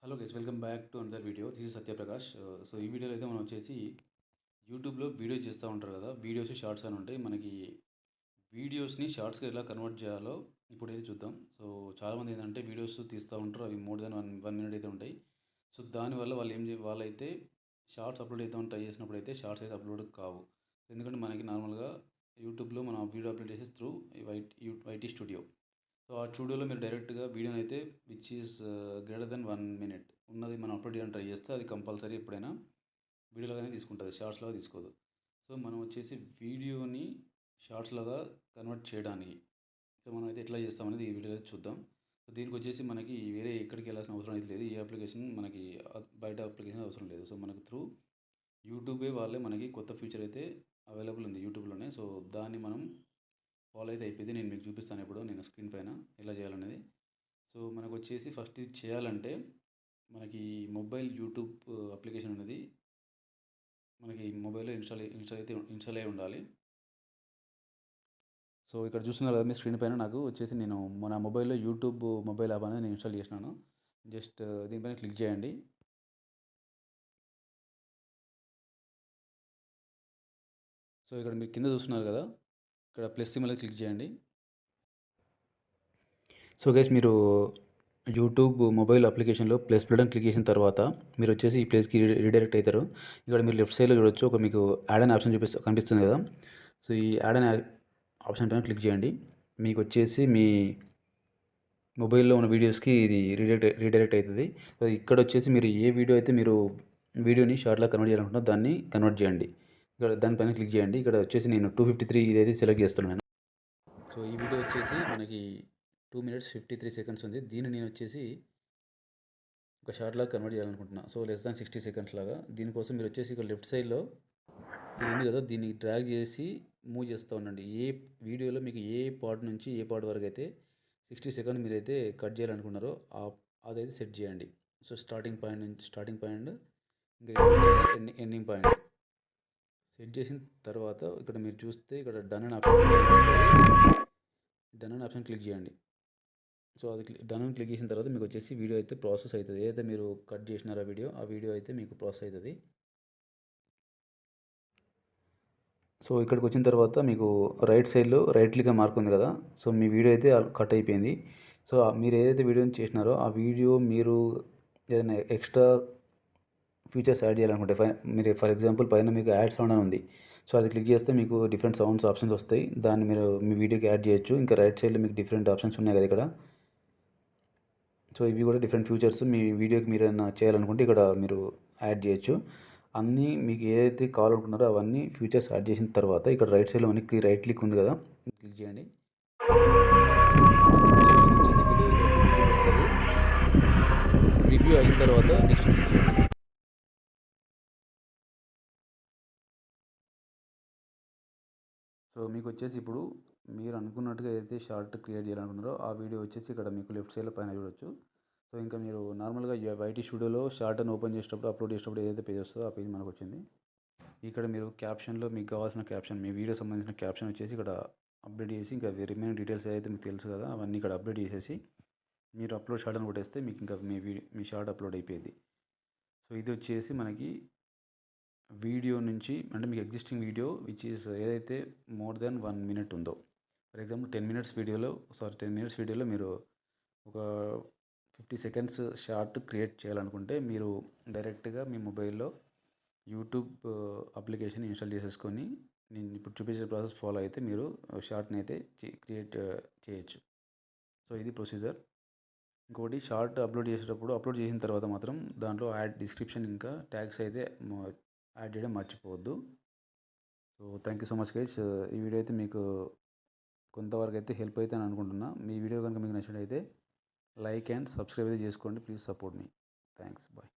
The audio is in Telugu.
Hello guys, welcome back to another video. This is Satya Prakash. So ఈ వీడియోలో అయితే మనం వచ్చేసి యూట్యూబ్లో వీడియో చేస్తూ ఉంటారు కదా, వీడియోస్ షార్ట్స్ అని ఉంటాయి. మనకి వీడియోస్ని షార్ట్స్గా ఎలా కన్వర్ట్ చేయాలో ఇప్పుడైతే చూద్దాం. సో చాలామంది ఏంటంటే వీడియోస్ తీస్తూ ఉంటారు, అవి మోర్ దెన్ వన్ మినిట్ అయితే ఉంటాయి. సో దానివల్ల వాళ్ళు వాళ్ళైతే షార్ట్స్ అప్లోడ్ అవుతామని ట్రై చేసినప్పుడు అయితే షార్ట్స్ అయితే అప్లోడ్ కావు. ఎందుకంటే మనకి నార్మల్గా యూట్యూబ్లో మనం వీడియో అప్లోడ్ చేసి త్రూ వైటీ స్టూడియో. సో ఆ స్టూడియోలో మీరు డైరెక్ట్గా వీడియోని అయితే which is greater than 1 minute ఉన్నది మనం అప్లోడ్ చేయడానికి ట్రై చేస్తే అది కంపల్సరీ ఎప్పుడైనా వీడియోలాగానే తీసుకుంటుంది, షార్ట్స్ లాగా తీసుకోదు. సో మనం వచ్చేసి వీడియోని షార్ట్స్ లాగా కన్వర్ట్ చేయడానికి సో మనం అయితే ఎట్లా చేస్తామనేది ఈ వీడియోలో చూద్దాం. సో దీనికి వచ్చేసి మనకి వేరే ఎక్కడికి వెళ్ళాల్సిన అవసరం అయితే లేదు. ఏ అప్లికేషన్ మనకి బయట అప్లికేషన్ అవసరం లేదు. సో మనకు త్రూ యూట్యూబే వాళ్ళే మనకి కొత్త ఫీచర్ అయితే అవైలబుల్ ఉంది యూట్యూబ్లోనే. సో దాన్ని మనం ఫాలో అయితే అయిపోయింది. నేను మీకు చూపిస్తాను ఇప్పుడు నేను స్క్రీన్ పైన ఎలా చేయాలనేది. సో మనకు వచ్చేసి ఫస్ట్ ఇది చేయాలంటే మనకి మొబైల్ యూట్యూబ్ అప్లికేషన్ అనేది మనకి మొబైల్లో ఇన్స్టాల్ అయి ఉండాలి. సో ఇక్కడ చూస్తున్నారు కదా మీ స్క్రీన్ పైన, నాకు వచ్చేసి నేను మన మొబైల్లో యూట్యూబ్ మొబైల్ యాప్ అనేది నేను ఇన్స్టాల్ చేసినాను. జస్ట్ దీనిపైన క్లిక్ చేయండి. సో ఇక్కడ మీరు కింద చూస్తున్నారు కదా, ఇక్కడ ప్లస్ సింబల్ క్లిక్ చేయండి. సో గైస్, మీరు యూట్యూబ్ మొబైల్ అప్లికేషన్లో ప్లస్ బటన్ క్లిక్ చేసిన తర్వాత మీరు వచ్చేసి ఈ ప్లేస్కి రీడైరెక్ట్ అవుతారు. ఇక్కడ మీరు లెఫ్ట్ సైడ్లో చూడొచ్చు, ఒక మీకు యాడ్ అనే ఆప్షన్ కనిపిస్తుంది కదా. సో ఈ యాడ్ అనే ఆప్షన్ పైన క్లిక్ చేయండి. మీకు వచ్చేసి మీ మొబైల్లో ఉన్న వీడియోస్కి ఇది రీడైరెక్ట్ అవుతుంది. సో ఇక్కడ వచ్చేసి మీరు ఏ వీడియో అయితే మీరు వీడియోని షార్ట్లా కన్వర్ట్ చేయాలనుకుంటున్నారో దాన్ని కన్వర్ట్ చేయండి. ఇక్కడ దానిపైన క్లిక్ చేయండి. ఇక్కడ వచ్చేసి నేను 253 ఇదైతే సెలెక్ట్ చేస్తున్నాను. సో ఈ వీడియో వచ్చేసి మనకి 2 minutes 53 seconds ఉంది. దీన్ని నేను వచ్చేసి ఒక షార్ట్ లాగా కన్వర్ట్ చేయాలనుకుంటున్నా. సో లెస్ దాన్ 60 seconds లాగా. దీనికోసం మీరు వచ్చేసి ఇక్కడ లెఫ్ట్ సైడ్లో ఇది ఉంది కదా, దీన్ని డ్రాగ్ చేసి మూవ్ చేస్తూ ఉండండి. ఏ వీడియోలో మీకు ఏ పార్ట్ నుంచి ఏ పార్ట్ వరకు అయితే 60 seconds మీరైతే కట్ చేయాలనుకున్నారో అదైతే సెట్ చేయండి. సో స్టార్టింగ్ పాయింట్ ఇంకా ఇక్కడ వచ్చేసి ఎండింగ్ పాయింట్ సెట్ చేసిన తర్వాత ఇక్కడ మీరు చూస్తే ఇక్కడ డన్ అని ఆప్షన్ క్లిక్ చేయండి. సో అది డన్ అని క్లిక్ చేసిన తర్వాత మీకు వచ్చేసి వీడియో అయితే ప్రాసెస్ అవుతుంది. ఏదైతే మీరు కట్ చేసినారో ఆ వీడియో అయితే మీకు ప్రాసెస్ అవుతుంది. సో ఇక్కడికి వచ్చిన తర్వాత మీకు రైట్ సైడ్లో రైట్ క్లిక్ మార్క్ ఉంది కదా. సో మీ వీడియో అయితే కట్ అయిపోయింది. సో మీరు ఏదైతే వీడియోని చేసినారో ఆ వీడియో మీరు ఏదైనా ఎక్స్ట్రా ఫీచర్స్ యాడ్ చేయాలనుకుంటే మీరు ఫర్ ఎగ్జాంపుల్ పైన మీకు యాడ్ సౌండ్ అని ఉంది. సో అది క్లిక్ చేస్తే మీకు డిఫరెంట్ సౌండ్స్ ఆప్షన్స్ వస్తాయి. దాన్ని మీరు మీ వీడియోకి యాడ్ చేయొచ్చు. ఇంకా రైట్ సైడ్లో మీకు డిఫరెంట్ ఆప్షన్స్ ఉన్నాయి కదా ఇక్కడ. సో ఇవి కూడా డిఫరెంట్ ఫీచర్స్ మీ వీడియోకి మీరు ఏమైనా చేయాలనుకుంటే ఇక్కడ మీరు యాడ్ చేయొచ్చు. అన్నీ మీకు ఏదైతే కావాలనుకున్నారో అవన్నీ ఫీచర్స్ యాడ్ చేసిన తర్వాత ఇక్కడ రైట్ సైడ్లో మనకి రైట్ క్లిక్ ఉంది కదా, క్లిక్ చేయండి. రివ్యూ అయిన తర్వాత నెక్స్ట్ క్లిక్ చేయండి. సో మీకు వచ్చేసి ఇప్పుడు మీరు అనుకున్నట్టుగా ఏదైతే షార్ట్ క్రియేట్ చేయాలనుకున్నారో ఆ వీడియో వచ్చేసి ఇక్కడ మీకు లెఫ్ట్ సైడ్లో పైన చూడొచ్చు. సో ఇంకా మీరు నార్మల్గా వైటీ స్టూడియోలో షార్ట్ అని ఓపెన్ చేసేటప్పుడు అప్లోడ్ చేసేటప్పుడు ఏదైతే పేజ్ వస్తుందో ఆ పేజ్ మనకు వచ్చింది. ఇక్కడ మీరు క్యాప్షన్లో మీకు కావాల్సిన క్యాప్షన్, మీ వీడియో సంబంధించిన క్యాప్షన్ వచ్చేసి ఇక్కడ అప్డేట్ చేసి ఇంకా రిమైనింగ్ డీటెయిల్స్ ఏదైతే మీకు తెలుసు కదా అవన్నీ ఇక్కడ అప్డేట్ చేసేసి మీరు అప్లోడ్ షార్ట్ అని కొట్టేస్తే మీకు ఇంకా మీ షార్ట్ అప్లోడ్ అయిపోయింది. సో ఇది వచ్చేసి మనకి వీడియో నుంచి అంటే మీకు ఎగ్జిస్టింగ్ వీడియో విచ్ ఈస్ ఏదైతే మోర్ దెన్ 1 minute ఉందో, ఫర్ ఎగ్జాంపుల్ 10 minutes వీడియోలో మీరు ఒక 50 seconds షార్ట్ క్రియేట్ చేయాలనుకుంటే మీరు డైరెక్ట్గా మీ మొబైల్లో యూట్యూబ్ అప్లికేషన్ ఇన్స్టాల్ చేసేసుకొని నేను ఇప్పుడు చూపించే ప్రాసెస్ ఫాలో అయితే మీరు షార్ట్ని అయితే క్రియేట్ చేయొచ్చు. సో ఇది ప్రొసీజర్. ఇంకోటి షార్ట్ అప్లోడ్ చేసిన తర్వాత మాత్రం దాంట్లో యాడ్ డిస్క్రిప్షన్ ఇంకా ట్యాగ్స్ అయితే యాడ్ చేయడం మర్చిపోవద్దు. So thank you so much guys. ఈ వీడియో అయితే మీకు కొంతవరకు అయితే హెల్ప్ అయితే అని అనుకుంటున్నా. మీ వీడియో కనుక మీకు నచ్చినట్లయితే లైక్ అండ్ సబ్స్క్రైబ్ అయితే చేసుకోండి. Please support me. Thanks. Bye.